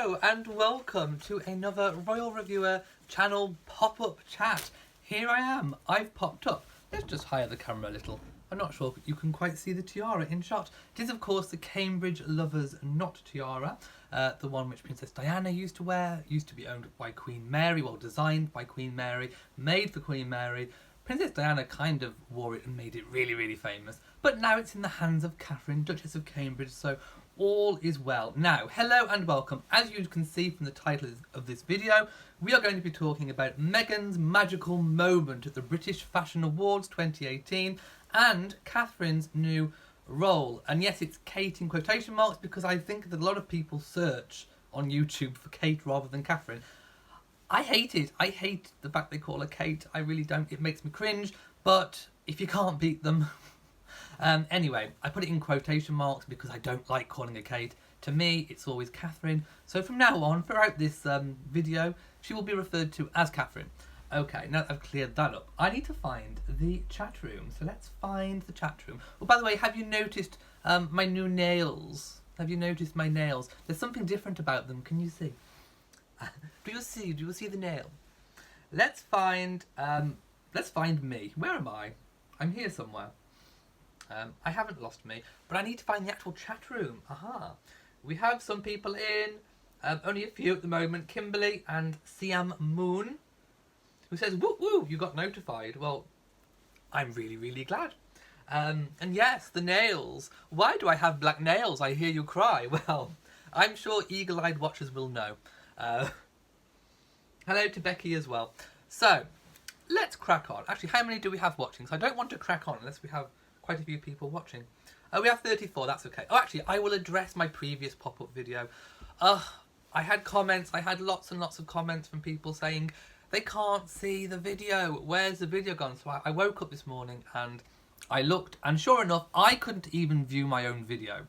Hello and welcome to another Royal Reviewer channel pop-up chat. Here I am, I've popped up. Let's just higher the camera a little. I'm not sure you can quite see the tiara in shot. It is of course the Cambridge Lovers Knot tiara, the one which Princess Diana used to wear, used to be owned by Queen Mary, well designed by Queen Mary, made for Queen Mary. Princess Diana kind of wore it and made it really, really famous. But now it's in the hands of Catherine, Duchess of Cambridge, so all is well. Now, hello and welcome. As you can see from the title of this video, we are going to be talking about Meghan's magical moment at the British Fashion Awards 2018 and Catherine's new role. And yes, it's Kate in quotation marks because I think that a lot of people search on YouTube for Kate rather than Catherine. I hate it. I hate the fact they call her Kate. I really don't. It makes me cringe. But if you can't beat them... Anyway, I put it in quotation marks because I don't like calling her Kate. To me, it's always Catherine. So from now on, throughout this video, she will be referred to as Catherine. Okay, now that I've cleared that up, I need to find the chat room. So let's find the chat room. Well, by the way, have you noticed my new nails? Have you noticed my nails? There's something different about them. Can you see? Do you see the nail? Let's find me. Where am I? I'm here somewhere. I haven't lost me, but I need to find the actual chat room. Aha. We have some people in, only a few at the moment. Kimberly and Siam Moon, who says, woo woo, you got notified. Well, I'm really, really glad. And yes, the nails. Why do I have black nails? I hear you cry. Well, I'm sure eagle-eyed watchers will know. Hello to Becky as well. So, let's crack on. Actually, how many do we have watching? So I don't want to crack on unless we have quite a few people watching. Oh, we have 34, that's okay. Oh, actually, I will address my previous pop-up video. I had comments, I had lots and lots of comments from people saying they can't see the video. Where's the video gone? So I woke up this morning and I looked, and sure enough, I couldn't even view my own video.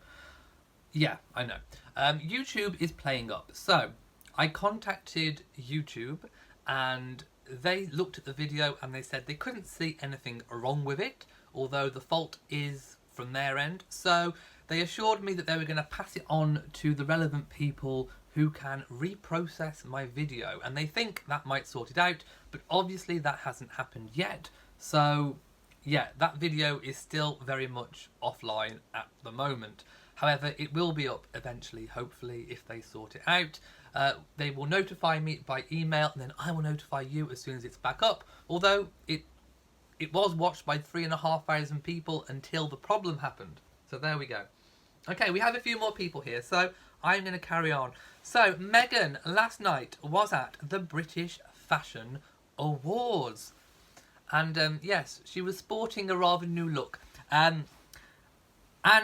Yeah, I know. YouTube is playing up. So I contacted YouTube and they looked at the video and they said they couldn't see anything wrong with it, although the fault is from their end. So they assured me that they were going to pass it on to the relevant people who can reprocess my video, and they think that might sort it out, but obviously that hasn't happened yet. So yeah, that video is still very much offline at the moment. However, it will be up eventually, hopefully, if they sort it out. They will notify me by email, and then I will notify you as soon as it's back up, although it was watched by 3,500 people until the problem happened. So there we go. Okay, we have a few more people here, so I'm going to carry on. So, Meghan last night was at the British Fashion Awards. And yes, she was sporting a rather new look. And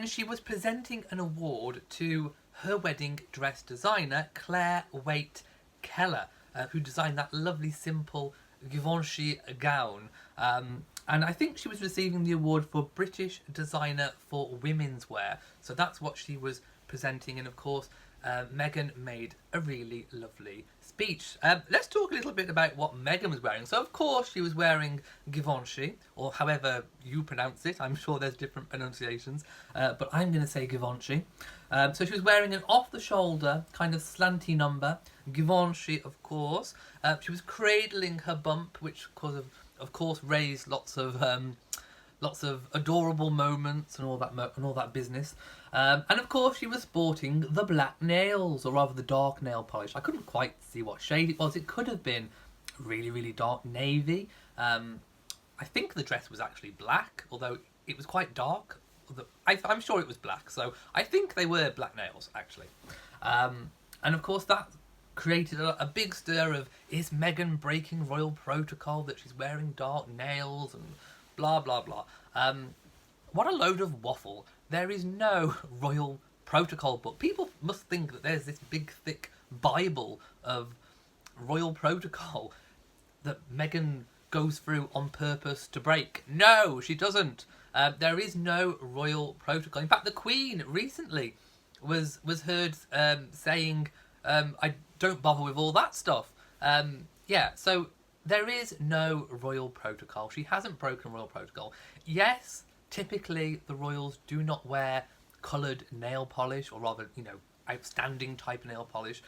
she was presenting an award to her wedding dress designer, Claire Waite Keller, who designed that lovely, simple Givenchy gown. And I think she was receiving the award for British Designer for Women's Wear. So that's what she was presenting. And of course, Meghan made a really lovely speech. Let's talk a little bit about what Meghan was wearing. So of course she was wearing Givenchy, or however you pronounce it. I'm sure there's different pronunciations, but I'm going to say Givenchy. So she was wearing an off-the-shoulder kind of slanty number, Givenchy of course. She was cradling her bump, which of course raised lots of adorable moments and all that business. And of course she was sporting the black nails, or rather the dark nail polish. I couldn't quite see what shade it was. It could have been really, really dark navy. I think the dress was actually black, although it was quite dark. I'm sure it was black, so I think they were black nails actually. And of course that created a big stir of, is Meghan breaking royal protocol that she's wearing dark nails and blah blah blah. What a load of waffle. There is no royal protocol book. People must think that there's this big thick Bible of royal protocol that Meghan goes through on purpose to break. No, she doesn't. There is no royal protocol. In fact, the Queen recently was heard saying, I don't bother with all that stuff. Yeah, so there is no royal protocol. She hasn't broken royal protocol. Yes, typically the royals do not wear coloured nail polish, or rather, outstanding type nail polish.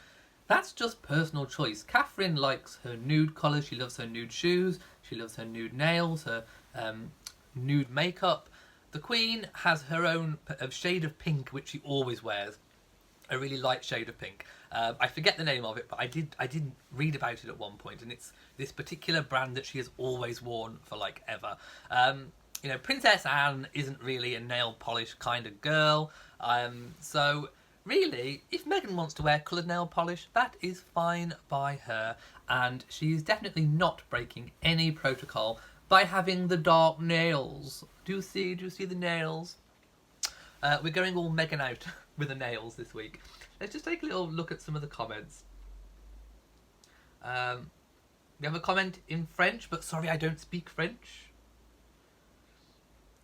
That's just personal choice. Catherine likes her nude colours, she loves her nude shoes, she loves her nude nails, her nude makeup. The Queen has her own shade of pink, which she always wears. A really light shade of pink. I forget the name of it, but I did read about it at one point, and it's this particular brand that she has always worn for like ever. You know, Princess Anne isn't really a nail polish kind of girl, so really, if Meghan wants to wear coloured nail polish, that is fine by her, and she is definitely not breaking any protocol by having the dark nails. Do you see the nails? We're going all Meghan out with the nails this week. Let's just take a little look at some of the comments. We have a comment in French, but sorry, I don't speak French.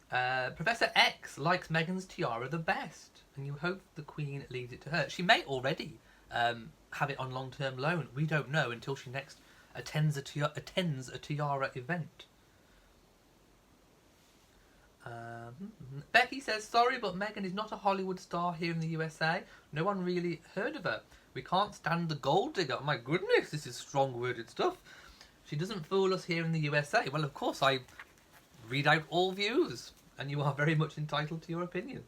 Professor X likes Meghan's tiara the best, and you hope the Queen leaves it to her. She may already have it on long-term loan. We don't know until she next attends a tiara event. Becky says, sorry, but Meghan is not a Hollywood star here in the USA. No one really heard of her. We can't stand the gold digger. Oh my goodness, this is strong-worded stuff. She doesn't fool us here in the USA. Well, of course, I read out all views, and you are very much entitled to your opinion.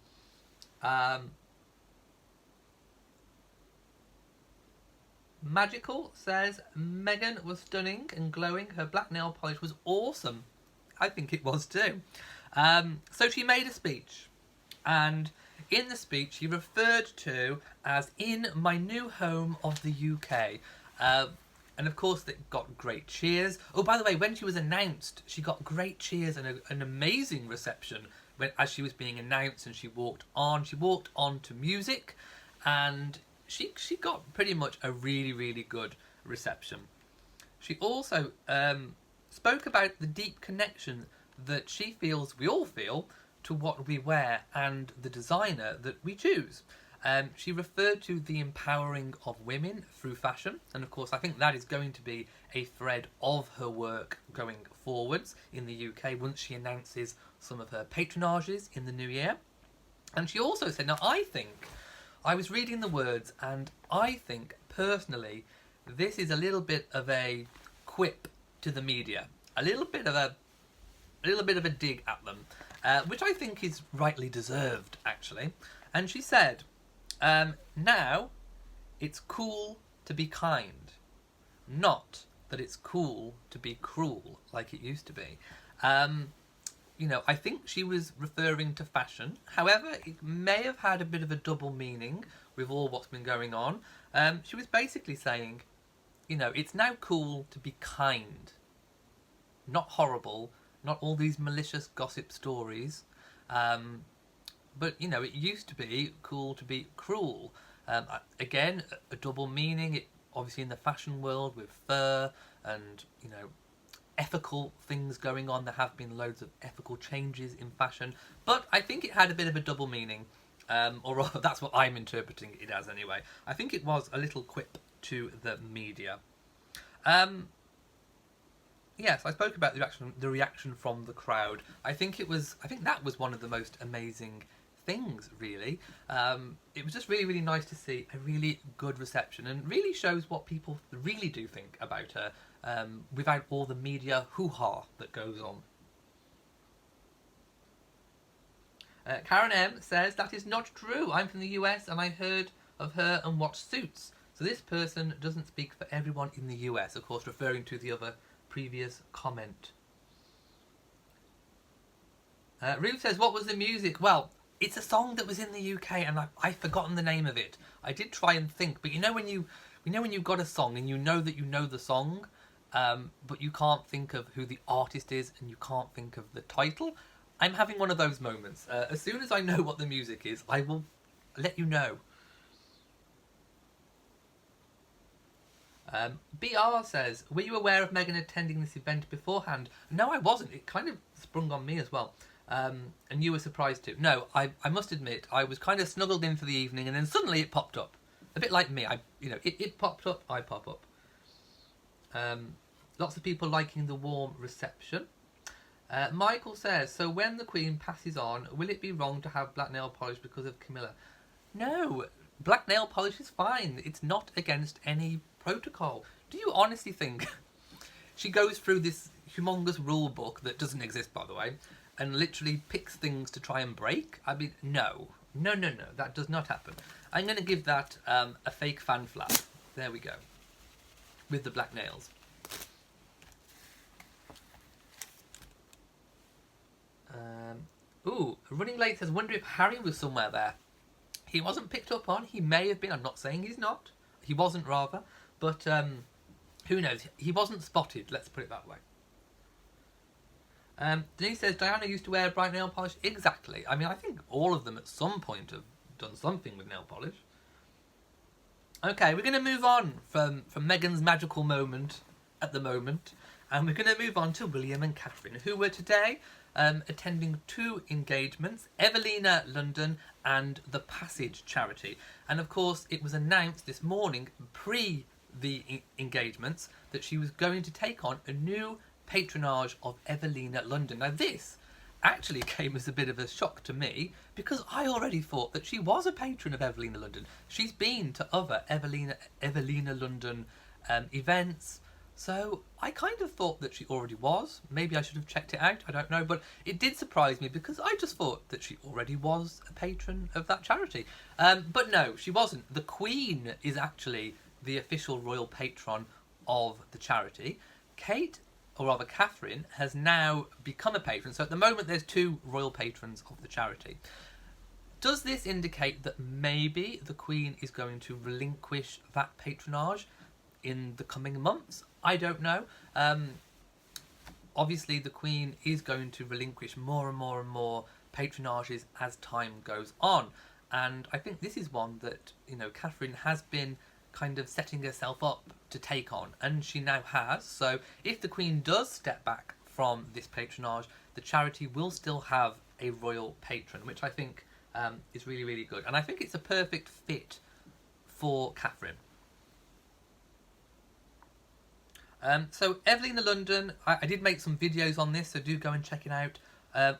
Magical says, Meghan was stunning and glowing. Her black nail polish was awesome. I think it was too. So she made a speech, and in the speech she referred to as in my new home of the UK. And of course it got great cheers. Oh, by the way, when she was announced, she got great cheers and an amazing reception as she was being announced, and she walked on to music, and she got pretty much a really, really good reception. She also spoke about the deep connection that she feels we all feel to what we wear and the designer that we choose. She referred to the empowering of women through fashion, and of course I think that is going to be a thread of her work going forwards in the UK once she announces some of her patronages in the new year. And she also said, now I was reading the words, and I think personally this is a little bit of a quip to the media, a little bit of a dig at them, which I think is rightly deserved, actually. And she said, now it's cool to be kind, not that it's cool to be cruel like it used to be. You know, I think she was referring to fashion. However, it may have had a bit of a double meaning with all what's been going on. She was basically saying, you know, it's now cool to be kind, not horrible, not all these malicious gossip stories. But, you know, it used to be cool to be cruel. Again, a double meaning. Obviously in the fashion world with fur and, you know, ethical things going on. There have been loads of ethical changes in fashion. But I think it had a bit of a double meaning. Or rather, that's what I'm interpreting it as anyway. I think it was a little quip to the media. Yes, I spoke about the reaction from the crowd. I think that was one of the most amazing things, really. It was just really, really nice to see a really good reception, and really shows what people really do think about her, without all the media hoo-ha that goes on. Karen M says, that is not true. I'm from the US and I heard of her and watched Suits. So this person doesn't speak for everyone in the US, of course referring to the other previous comment. Ruth says, what was the music? Well, it's a song that was in the UK and I've forgotten the name of it. I did try and think, but you know when you've got a song and you know that you know the song, but you can't think of who the artist is and you can't think of the title? I'm having one of those moments. As soon as I know what the music is, I will let you know. BR says, were you aware of Meghan attending this event beforehand? No, I wasn't. It kind of sprung on me as well. And you were surprised too. No, I must admit, I was kind of snuggled in for the evening and then suddenly it popped up. A bit like me. It popped up, I pop up. Lots of people liking the warm reception. Michael says, so when the Queen passes on, will it be wrong to have black nail polish because of Camilla? No, black nail polish is fine. It's not against any protocol. Do you honestly think she goes through this humongous rule book that doesn't exist, by the way, and literally picks things to try and break? I mean, no. No, no, no. That does not happen. I'm going to give that a fake fan flap. There we go. With the black nails. Ooh, Running Late says, wonder if Harry was somewhere there. He wasn't picked up on. He may have been. I'm not saying he's not. He wasn't, rather. But who knows? He wasn't spotted. Let's put it that way. Denise says, Diana used to wear bright nail polish. Exactly. I mean, I think all of them at some point have done something with nail polish. Okay, we're going to move on from Meghan's magical moment at the moment. And we're going to move on to William and Catherine, who were today attending 2 engagements, Evelina London and the Passage charity. And of course, it was announced this morning, pre the engagements, that she was going to take on a new patronage of Evelina London. Now this actually came as a bit of a shock to me, because I already thought that she was a patron of Evelina London. She's been to other Evelina London events. So I kind of thought that she already was. Maybe I should have checked it out, I don't know. But it did surprise me, because I just thought that she already was a patron of that charity. But no, she wasn't. The Queen is actually the official royal patron of the charity. Kate, or rather Catherine, has now become a patron. So at the moment there's 2 royal patrons of the charity. Does this indicate that maybe the Queen is going to relinquish that patronage in the coming months? I don't know. Obviously, the Queen is going to relinquish more and more and more patronages as time goes on. And I think this is one that, you know, Catherine has been kind of setting herself up to take on. And she now has. So if the Queen does step back from this patronage, the charity will still have a royal patron, which I think is really, really good. And I think it's a perfect fit for Catherine. So Evelina London, I did make some videos on this, so do go and check it out.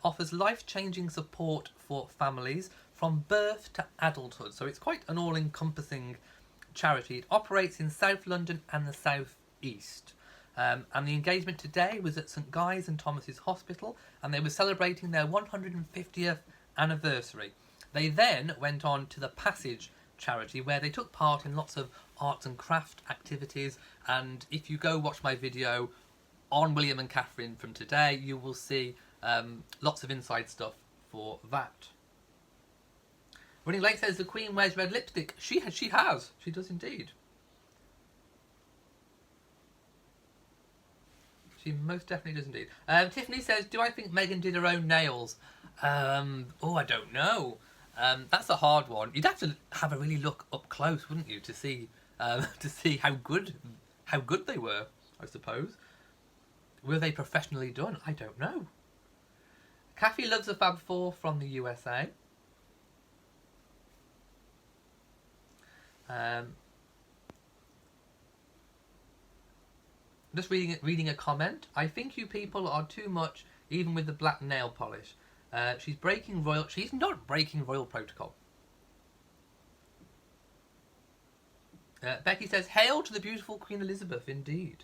Offers life-changing support for families from birth to adulthood. So it's quite an all-encompassing charity. It operates in South London and the South East. And the engagement today was at St Guy's and Thomas's Hospital, and they were celebrating their 150th anniversary. They then went on to the Passage charity, where they took part in lots of arts and craft activities. And if you go watch my video on William and Catherine from today, you will see lots of inside stuff for that. Running Late says the Queen wears red lipstick. She has. She does indeed. She most definitely does indeed. Tiffany says, do I think Meghan did her own nails? Oh, I don't know. That's a hard one. You'd have to have a really look up close, wouldn't you, to see how good they were, I suppose. Were they professionally done? I don't know. Kathy loves the Fab Four from the USA. Just reading a comment. I think you people are too much, even with the black nail polish. She's not breaking royal protocol. Becky says, hail to the beautiful Queen Elizabeth, indeed.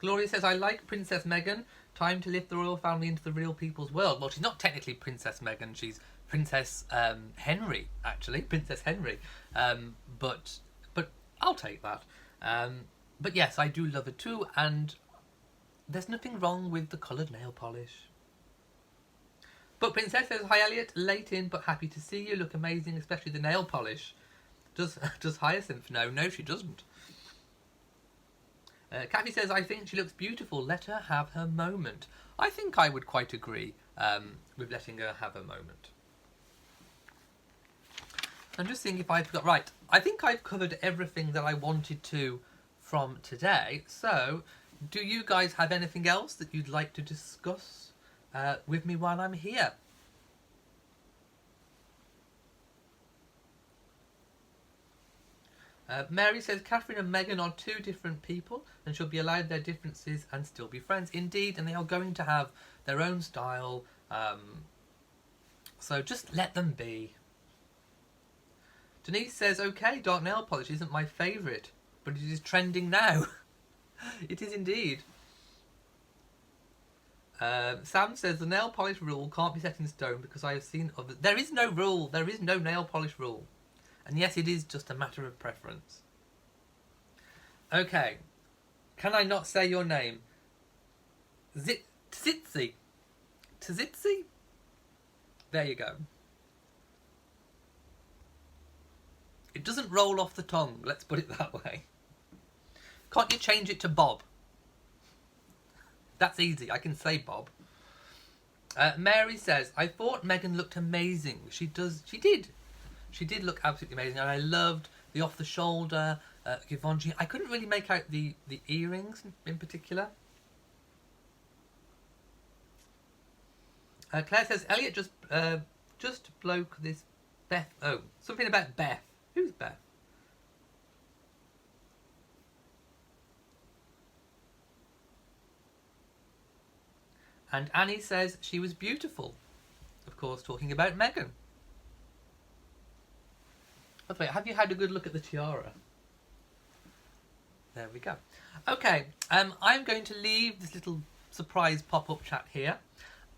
Gloria says, I like Princess Meghan. Time to lift the royal family into the real people's world. Well, she's not technically Princess Meghan. She's Princess Henry, actually. Princess Henry. But I'll take that. But yes, I do love her too. And there's nothing wrong with the coloured nail polish. But Princess says, hi Elliot, late in but happy to see you. Look amazing, especially the nail polish. Does Hyacinth know? No, she doesn't. Kathy says, I think she looks beautiful. Let her have her moment. I think I would quite agree with letting her have her moment. I'm just seeing if I've got... Right, I think I've covered everything that I wanted to from today. So, do you guys have anything else that you'd like to discuss with me while I'm here? Mary says, Catherine and Meghan are 2 different people and should be allowed their differences and still be friends. Indeed, and they are going to have their own style. So just let them be. Denise says, okay, dark nail polish isn't my favourite, but it is trending now. It is indeed. Sam says, the nail polish rule can't be set in stone because I have seen other... There is no rule. There is no nail polish rule. And yes, it is just a matter of preference. Okay. Can I not say your name? Tzitzi. Tzitzi? There you go. It doesn't roll off the tongue, let's put it that way. Can't you change it to Bob? That's easy, I can say Bob. Mary says, I thought Meghan looked amazing. She did. She did look absolutely amazing. And I loved the off-the-shoulder Givenchy. I couldn't really make out the earrings in particular. Claire says, Elliot just bloke this Beth. Oh, something about Beth. Who's Beth? And Annie says she was beautiful. Of course, talking about Meghan. By the way, have you had a good look at the tiara? There we go. Okay, I'm going to leave this little surprise pop-up chat here.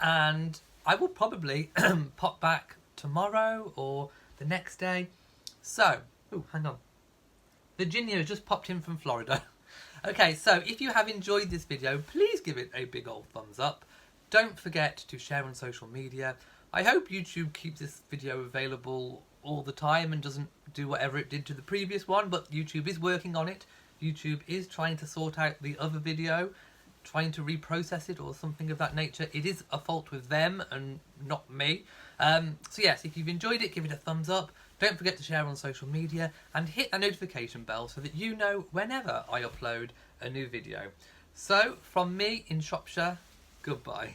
And I will probably pop back tomorrow or the next day. So, hang on. Virginia just popped in from Florida. Okay, so if you have enjoyed this video, please give it a big old thumbs up. Don't forget to share on social media. I hope YouTube keeps this video available all the time and doesn't do whatever it did to the previous one, but YouTube is working on it. YouTube is trying to sort out the other video, trying to reprocess it or something of that nature. It is a fault with them and not me. So yes, if you've enjoyed it, give it a thumbs up. Don't forget to share on social media and hit that notification bell so that you know whenever I upload a new video. So from me in Shropshire, goodbye.